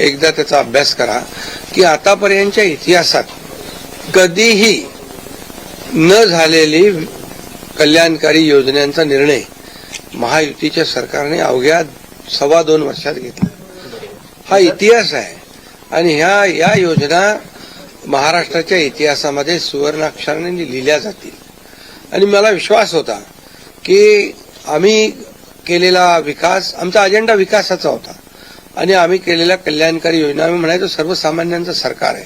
एकदा त्याचा अभ्यास करा की आतापर्यंतच्या इतिहासात कधीही न झालेली कल्याणकारी योजनांचा निर्णय महायुतीच्या सरकारने अवघ्या 2.25 वर्षात घेतला. हा इतिहास आहे आणि या योजना महाराष्ट्राच्या इतिहासामध्ये सुवर्णाक्षराने लिहिल्या जातील. आणि मला विश्वास होता की आम्ही केलेला विकास, आमचा अजेंडा विकासाचा होता आणि आम्ही केलेल्या कल्याणकारी योजना, आम्ही म्हणायचो सर्वसामान्यांचं सरकार आहे,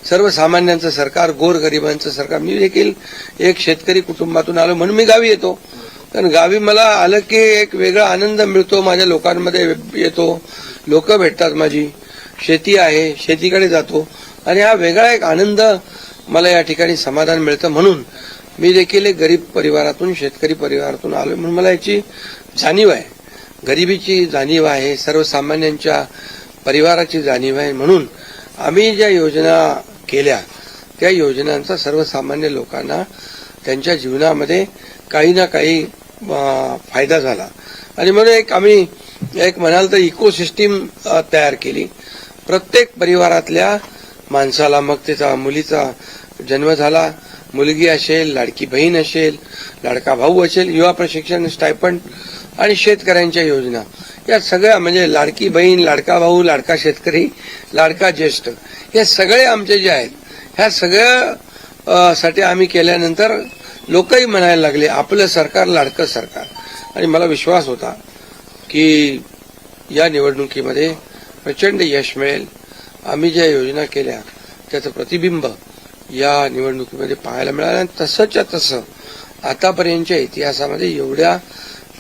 सर्वसामान्यांचं सरकार, गोरगरिबांचं सरकार. मी देखील एक शेतकरी कुटुंबातून आलो म्हणून मी गावी येतो, कारण गावी मला आलं की एक वेगळा आनंद मिळतो, माझ्या लोकांमध्ये येतो, लोक भेटतात, माझी शेती आहे, शेतीकडे जातो आणि हा वेगळा एक आनंद मला या ठिकाणी समाधान मिळतं. म्हणून मी देखील एक गरीब परिवारातून, शेतकरी परिवारातून आलोय म्हणून मला याची जाणीव आहे, गरिबीची जाणीव आहे, सर्वसामान्यांच्या परिवाराची जाणीव आहे. म्हणून आम्ही ज्या योजना केल्या त्या योजनांचा सर्वसामान्य लोकांना त्यांच्या जीवनामध्ये काही ना काही फायदा झाला. आणि म्हणून आम्ही म्हणाल तर इकोसिस्टीम तयार केली. प्रत्येक परिवारातल्या माणसाला, मग त्याचा मुलीचा जन्म झाला, मुलगी असेल, लाडकी बहीण असेल, लाडका भाऊ असेल, युवा प्रशिक्षण स्टायपंड आणि शेतकऱ्यांच्या योजना, या सगळ्या म्हणजे लाडकी बहीण, लाडका भाऊ, लाडका शेतकरी, लाडका ज्येष्ठ, हे सगळे आमचे जे आहेत, ह्या सगळ्या साठी आम्ही केल्यानंतर लोकही म्हणायला लागले आपलं सरकार लाडकं सरकार. आणि मला विश्वास होता की या निवडणुकीमध्ये प्रचंड यश मिळेल. आम्ही ज्या योजना केल्या त्याचं प्रतिबिंब या निवडणुकीमध्ये पाहायला मिळालं आणि तसंच्या तसं आतापर्यंतच्या इतिहासामध्ये एवढ्या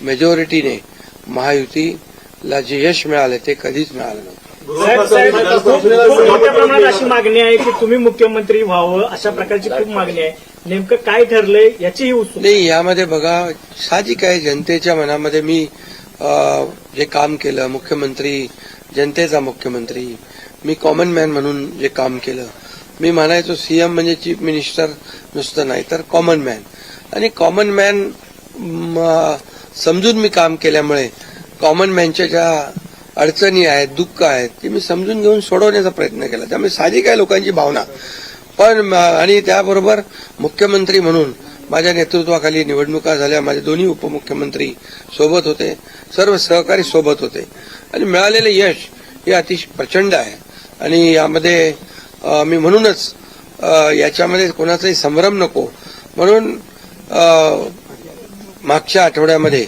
मेजॉरिटीने महायुतीला जे यश मिळालं ते कधीच मिळालं नव्हतं. मोठ्या प्रमाणात अशी मागणी आहे की तुम्ही मुख्यमंत्री व्हावं, अशा प्रकारची खूप मागणी आहे. नेमकं काय ठरलंय याचीही उत्सुकता नाही. यामध्ये बघा, साहजिक आहे, जनतेच्या मनामध्ये मी जे काम केलं, मुख्यमंत्री, जनतेचा मुख्यमंत्री, मी कॉमन मॅन म्हणून जे काम केलं, मी म्हणायचो सीएम म्हणजे चीफ मिनिस्टर नुसतं नाही तर कॉमन मॅन. आणि कॉमन मॅन समजून मी काम केल्यामुळे कॉमन मॅनच्या ज्या अडचणी आहेत, दुःख आहेत, ते मी समजून घेऊन सोडवण्याचा प्रयत्न केला. त्यामुळे साहजिक आहे लोकांची भावना. पण आणि त्याबरोबर मुख्यमंत्री म्हणून माझ्या नेतृत्वाखाली निवडणुका झाल्या, माझे दोन्ही उपमुख्यमंत्री सोबत होते, सर्व सहकारी सोबत होते आणि मिळालेले यश हे अतिशय प्रचंड आहे. आणि यामध्ये मी म्हणूनच याच्यामध्ये कोणाचाही संभ्रम नको म्हणून मागच्या आठवड्यामध्ये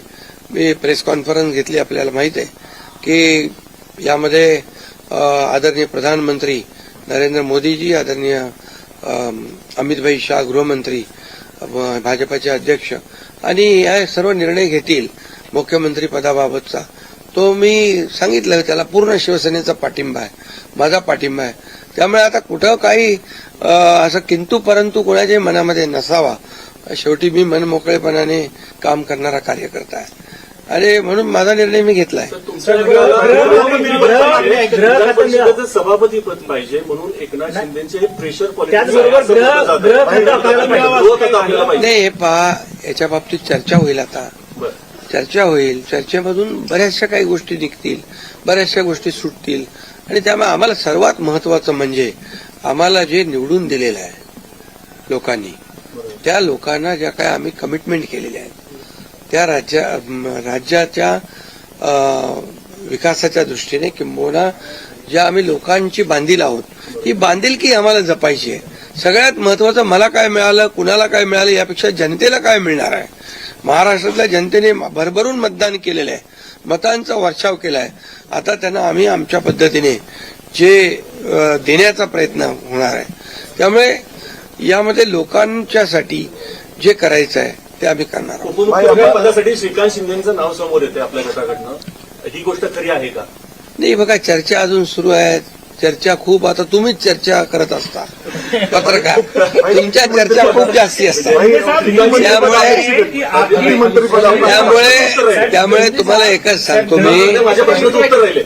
मी प्रेस कॉन्फरन्स घेतली. आपल्याला माहित आहे की यामध्ये आदरणीय प्रधानमंत्री नरेंद्र मोदीजी, आदरणीय अमितभाई शाह गृहमंत्री, भाजपाचे अध्यक्ष आणि हे सर्व निर्णय घेतील मुख्यमंत्री पदाबाबतचा. तो मी सांगितलं, त्याला पूर्ण शिवसेनेचा पाठिंबा आहे, माझा पाठिंबा आहे. त्यामुळे आता कुठं काही असं किंतु परंतु कोणाच्याही मनामध्ये नसावा. शेवटी मी मनमोकळेपणाने काम करणारा कार्यकर्ता आहे आणि म्हणून माझा निर्णय मी घेतलाय. सभापती पद पाहिजे म्हणून एकनाथ शिंदेचे प्रेशर नाही. हे पहा, याच्या बाबतीत चर्चा होईल, आता चर्चा होईल. चर्चेमधून बऱ्याचशा काही गोष्टी निघतील, बऱ्याचशा गोष्टी सुटतील आणि त्यामुळे आम्हाला सर्वात महत्वाचं म्हणजे आम्हाला जे निवडून दिलेलं आहे लोकांनी, त्या लोकांना ज्या काही आम्ही कमिटमेंट केलेल्या आहेत त्या राज्याच्या विकासाच्या दृष्टीने किंबहुना ज्या आम्ही लोकांची बांधील आहोत, ही बांधिलकी आम्हाला जपायची आहे. सगळ्यात महत्वाचं मला काय मिळालं, कुणाला काय मिळालं यापेक्षा जनतेला काय मिळणार आहे. महाराष्ट्रातल्या जनतेने भरभरून मतदान केलेलं आहे, मतांचा वर्षाव केला आहे. आता त्यांना आम्ही आमच्या पद्धतीने जे देण्याचा प्रयत्न होणार आहे. त्यामुळे यामध्ये लोकांच्यासाठी जे करायचं आहे ते आम्ही करणार आहोत. उपमुख्यमंत्रीपदासाठी श्रीकांत शिंदेचं नाव समोर येते आपल्या गटाकडनं, ही गोष्ट खरी आहे का? नाही बघा, चर्चा अजून सुरू आहे. चर्चा खूप, आता तुम्हीच चर्चा करत असता पत्रकार, तुमच्या चर्चा खूप जास्ती असतात. त्यामुळे तुम्हाला एकच सांगतो मी,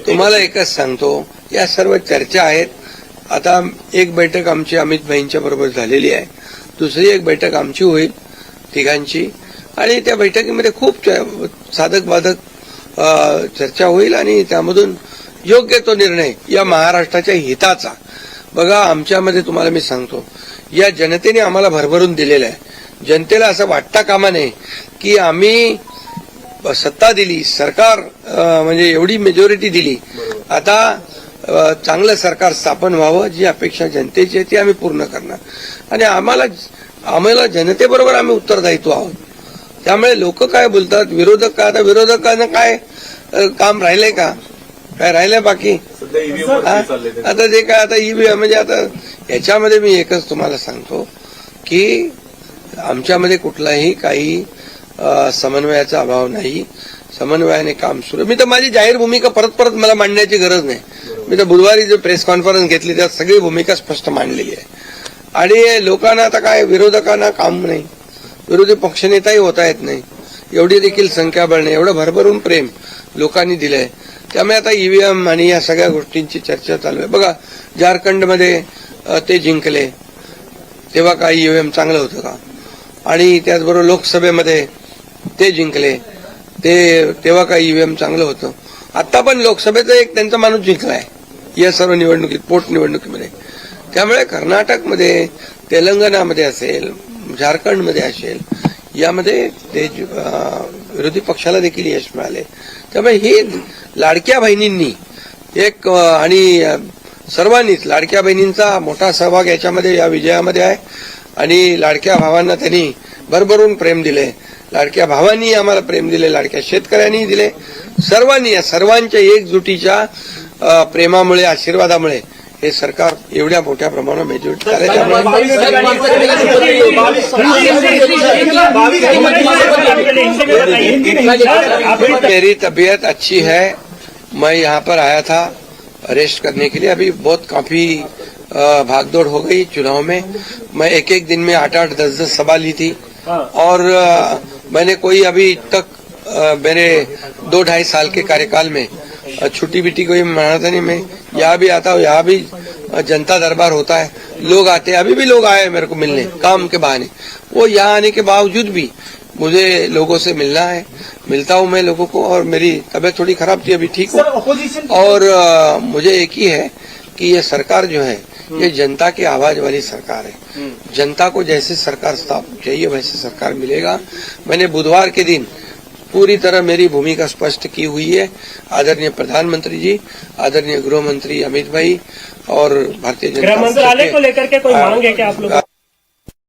तुम्हाला एकच सांगतो, या सर्व चर्चा आहेत. आता एक बैठक आमची अमित भाईंच्या बरोबर झालेली आहे, दुसरी एक बैठक आमची होईल तिघांची आणि त्या बैठकीमध्ये खूप साधक बाधक चर्चा होईल आणि त्यामधून योग्य तो निर्णय या महाराष्ट्राच्या हिताचा. बघा, आमच्यामध्ये तुम्हाला मी सांगतो, या जनतेने आम्हाला भरभरून दिलेलं आहे. जनतेला असं वाटता कामा नये की आम्ही सत्ता दिली, सरकार म्हणजे एवढी मेजॉरिटी दिली, आता चांगलं सरकार स्थापन व्हावं, जी अपेक्षा जनतेची आहे ती आम्ही पूर्ण करणार. आणि आम्हाला जनतेबरोबर आम्ही उत्तरदायित्व आहोत. त्यामुळे लोक काय बोलतात, विरोधक काय, आता विरोधकांना काय काम राहिलंय का, काय राहिलंय बाकी? सध्या ईव्हीएम आता जे काय आता ईव्हीएम म्हणजे आता याच्यामध्ये मी एकच तुम्हाला सांगतो की आमच्यामध्ये कुठलाही काही समन्वयाचा अभाव नाही. समन्वयाने काम सुरू. मी तर माझी जाहीर भूमिका परत मला मांडण्याची गरज नाही. मी तर बुधवारी जो प्रेस कॉन्फरन्स घेतली त्यात सगळी भूमिका स्पष्ट मांडलेली आहे. आणि लोकांना आता काय, विरोधकांना काम नाही, विरोधी पक्षनेताही होता येत नाही, एवढी देखील संख्याबळ नाही, एवढं भरभरून प्रेम लोकांनी दिलंय. त्यामुळे आता ईव्हीएम आणि या सगळ्या गोष्टींची चर्चा चालू आहे. बघा, झारखंडमध्ये ते जिंकले तेव्हा काय ईव्हीएम चांगलं होतं का? आणि त्याचबरोबर लोकसभेमध्ये ते जिंकले तेव्हा काय ईव्हीएम चांगलं होतं? आता पण लोकसभेचा एक त्यांचा माणूस जिंकलाय या सर्व निवडणुकीत, पोटनिवडणुकीमध्ये. त्यामुळे कर्नाटकमध्ये, तेलंगणामध्ये असेल, झारखंडमध्ये असेल, यामध्ये ते विरोधी पक्षाला देखील यश मिळाले. त्यामुळे हे लाडक्या बहिणींनी एक आणि सर्वांनीच लाडक्या बहिणींचा मोठा सहभाग याच्यामध्ये, या विजयामध्ये आहे. आणि लाडक्या भावांना त्यांनी भरभरून प्रेम दिले, लाडक्या भावांनी आम्हाला प्रेम दिले, लाडक्या शेतकऱ्यांनी दिले. सर्वांनी, या सर्वांच्या एकजुटीच्या प्रेमामुळे, आशीर्वादामुळे हे सरकार एवढ्या मोठ्या प्रमाणावर मेजॉरिटी झाले. मेरी तबीयत अच्छी है. मैं यहाँ पर आया था रेस्ट करने के लिए. अभी बहुत काफी भागदौड़ हो गई चुनाव में. मैं एक दिन में 8-8, 10-10 सभा ली थी. और मैंने कोई अभी तक मेरे 2-2.5 साल के कार्यकाल में छुट्टी बिट्टी कोई मनाता नहीं. मैं यहाँ भी आता हूँ, यहाँ भी जनता दरबार होता है, लोग आते हैं. अभी भी लोग आए मेरे को मिलने काम के बहाने. वो यहाँ आने के बावजूद भी मुझे लोगों से मिलना है. मिलता हूँ मैं लोगों को. और मेरी तबीयत थोड़ी खराब थी, अभी ठीक हूँ. और मुझे एक ही है कि ये सरकार जो है ये जनता की आवाज वाली सरकार है. जनता को जैसे सरकार चाहिए वैसे सरकार मिलेगा. मैंने बुधवार के दिन पूरी तरह मेरी भूमिका स्पष्ट की हुई है. आदरणीय प्रधानमंत्री जी, आदरणीय गृह मंत्री अमित भाई और भारतीय जनता गृह मंत्रालय को लेकर के कोई मांग है क्या आप लोग?